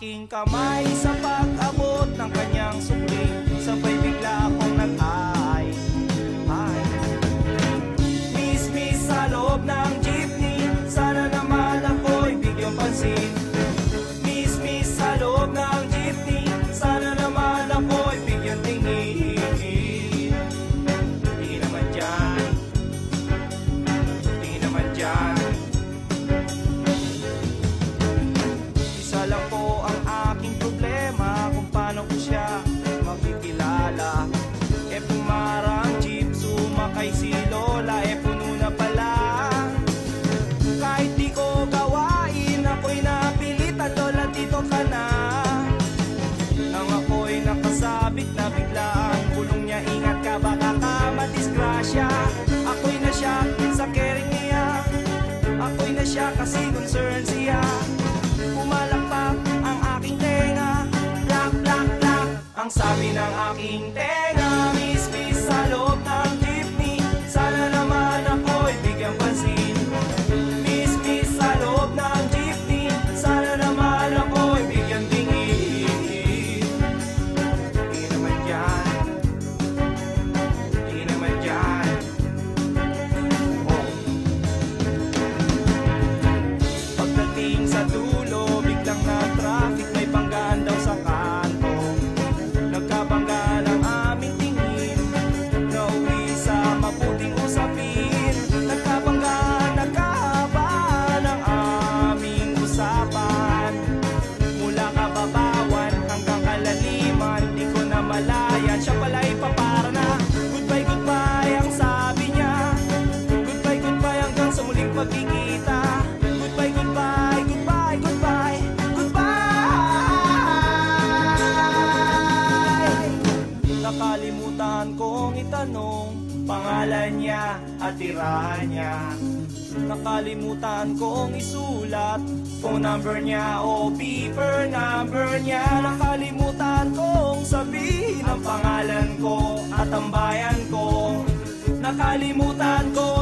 aking kamay sa pag-abot ng kanyang supling. Sabay bigla akong nag-ay. Miss sa loob ng jeepney, sana naman ako'y bigyang pansin. Miss sa loob ng jeepney, sana naman ako'y bigyang tingin. Di naman dyan, di naman dyan. Isa lang po ang aking problema kung paano ko siya makikilala. E pumarang jeep, sumakay si Lola, e puno na pala. Kahit di ko gawain, ako'y napilitan, Lola dito ka na. Nang ako'y nakasabit na bigla ang bulong niya, ingat ka baka ka madisgrasya. Ako'y na siya sa caring niya, ako'y na siya kasi concern siya. Pumalakpak ang aking tenga, plak plak plak ang sabi ng aking tenga. Miss sa loob ng jeepney, sana naman ako'y bigyang pansin. Miss sa loob ng jeepney, sana naman ako'y bigyang tingin. Di naman dyan, di naman dyan. Pagdating sa dulo, biglang na traffic, may banggaan daw sa kanto. Nagkabangga ng aming tingin, nauwi sa mabuting usapin. Nagkabangga, nagkahaba ng aming usapan. Mula kababawan hanggang kalaliman, di ko na malayan, siya pala'y papara na. Goodbye, goodbye ang sabi niya. Goodbye, goodbye hanggang sa muling pagkikita. Goodbye, goodbye, goodbye, goodbye, goodbye. Nakalimutan kong itanong pangalan niya at tirahan niya. Nakalimutan kong isulat phone number niya o paper number niya. Nakalimutan kong sabihin ang pangalan ko at ang bayan ko. Nakalimutan ko